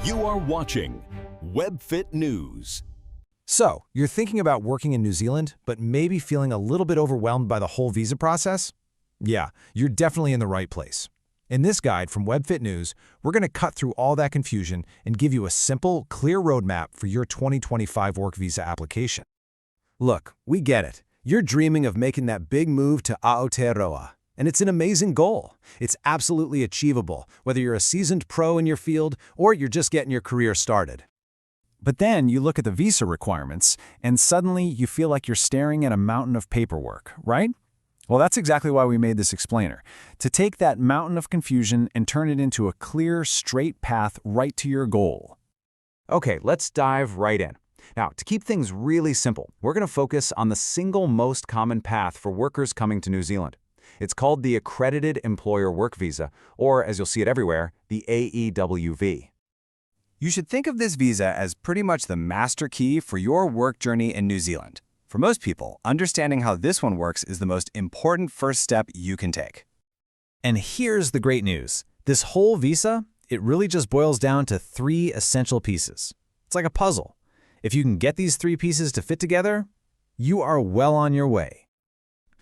You are watching Webfit News. So, you're thinking about working in New Zealand, but maybe feeling a little bit overwhelmed by the whole visa process? Yeah, you're definitely in the right place. In this guide from Webfit News, we're going to cut through all that confusion and give you a simple, clear roadmap for your 2025 work visa application. Look, we get it. You're dreaming of making that big move to Aotearoa, and it's an amazing goal. It's absolutely achievable, whether you're a seasoned pro in your field or you're just getting your career started. But then you look at the visa requirements, and suddenly you feel like you're staring at a mountain of paperwork, right? Well, that's exactly why we made this explainer, to take that mountain of confusion and turn it into a clear, straight path right to your goal. Okay, let's dive right in. Now, to keep things really simple, we're going to focus on the single most common path for workers coming to New Zealand. It's called the Accredited Employer Work Visa, or as you'll see it everywhere, the AEWV. You should think of this visa as pretty much the master key for your work journey in New Zealand. For most people, understanding how this one works is the most important first step you can take. And here's the great news. This whole visa, it really just boils down to 3 essential pieces. It's like a puzzle. If you can get these 3 pieces to fit together, you are well on your way.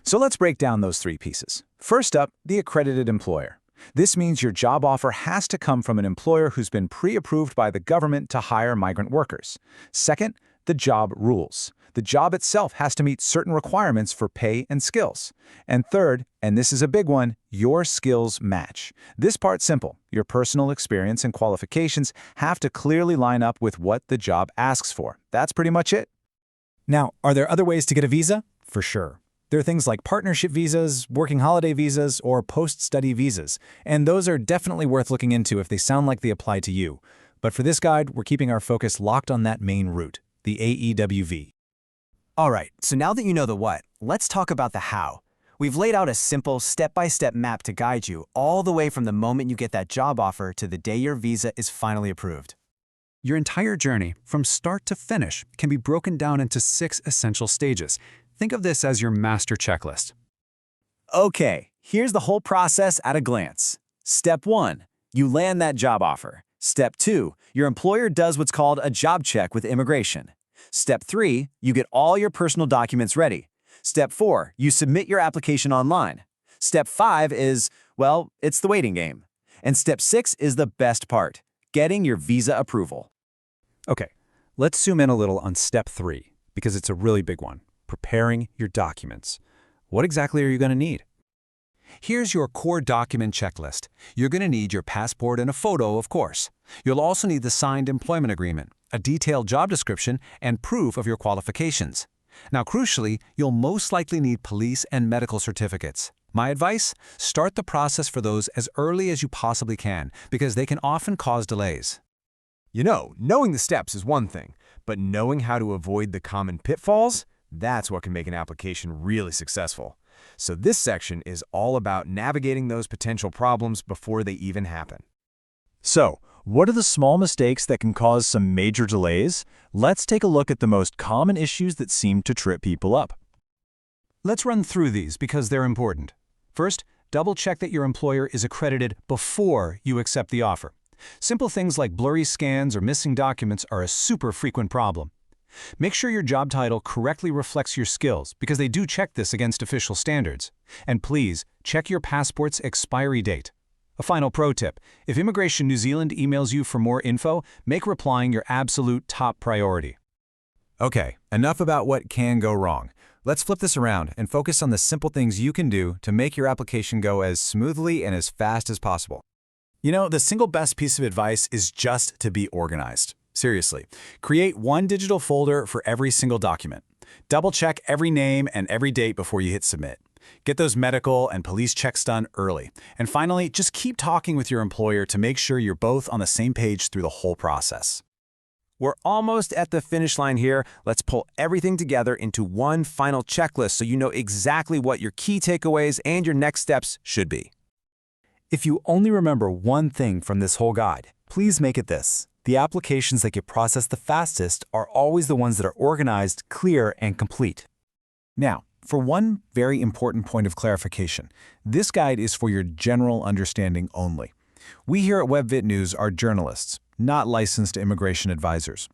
So let's break down those 3 pieces. First up, the accredited employer. This means your job offer has to come from an employer who's been pre-approved by the government to hire migrant workers. Second, the job rules. The job itself has to meet certain requirements for pay and skills. And third, and this is a big one, your skills match. This part's simple. Your personal experience and qualifications have to clearly line up with what the job asks for. That's pretty much it. Now, are there other ways to get a visa? For sure. There are things like partnership visas, working holiday visas, or post-study visas, and those are definitely worth looking into if they sound like they apply to you. But for this guide, we're keeping our focus locked on that main route, the AEWV. All right, so now that you know the what, let's talk about the how. We've laid out a simple step-by-step map to guide you all the way from the moment you get that job offer to the day your visa is finally approved. Your entire journey, from start to finish, can be broken down into 6 essential stages. Think of this as your master checklist. Okay, here's the whole process at a glance. Step 1, you land that job offer. Step 2, your employer does what's called a job check with immigration. Step 3, you get all your personal documents ready. Step 4, you submit your application online. Step 5 is, well, it's the waiting game. And Step 6 is the best part, getting your visa approval. Okay, let's zoom in a little on Step 3, because it's a really big one. Preparing your documents. What exactly are you going to need? Here's your core document checklist. You're going to need your passport and a photo, of course. You'll also need the signed employment agreement, a detailed job description, and proof of your qualifications. Now, crucially, you'll most likely need police and medical certificates. My advice? Start the process for those as early as you possibly can, because they can often cause delays. You know, knowing the steps is one thing, but knowing how to avoid the common pitfalls? That's what can make an application really successful. So this section is all about navigating those potential problems before they even happen. So, what are the small mistakes that can cause some major delays? Let's take a look at the most common issues that seem to trip people up. Let's run through these because they're important. First, double-check that your employer is accredited before you accept the offer. Simple things like blurry scans or missing documents are a super frequent problem. Make sure your job title correctly reflects your skills, because they do check this against official standards. And please, check your passport's expiry date. A final pro tip: if Immigration New Zealand emails you for more info, make replying your absolute top priority. Okay, enough about what can go wrong. Let's flip this around and focus on the simple things you can do to make your application go as smoothly and as fast as possible. You know, the single best piece of advice is just to be organized. Seriously, create one digital folder for every single document. Double-check every name and every date before you hit submit. Get those medical and police checks done early. And finally, just keep talking with your employer to make sure you're both on the same page through the whole process. We're almost at the finish line here. Let's pull everything together into one final checklist so you know exactly what your key takeaways and your next steps should be. If you only remember one thing from this whole guide, please make it this. The applications that get processed the fastest are always the ones that are organized, clear, and complete. Now, for one very important point of clarification, this guide is for your general understanding only. We here at Webfit News are journalists. not licensed immigration advisors.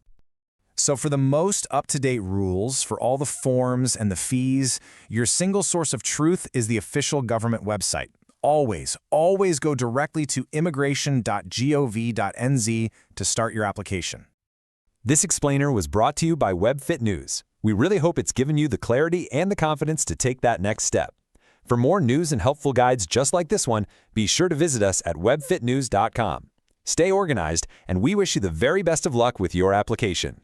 So for the most up-to-date rules, for all the forms and the fees, your single source of truth is the official government website. Always, always go directly to immigration.gov.nz to start your application. This explainer was brought to you by Webfit News. We really hope it's given you the clarity and the confidence to take that next step. For more news and helpful guides just like this one, be sure to visit us at webfitnews.com. Stay organized, and we wish you the very best of luck with your application.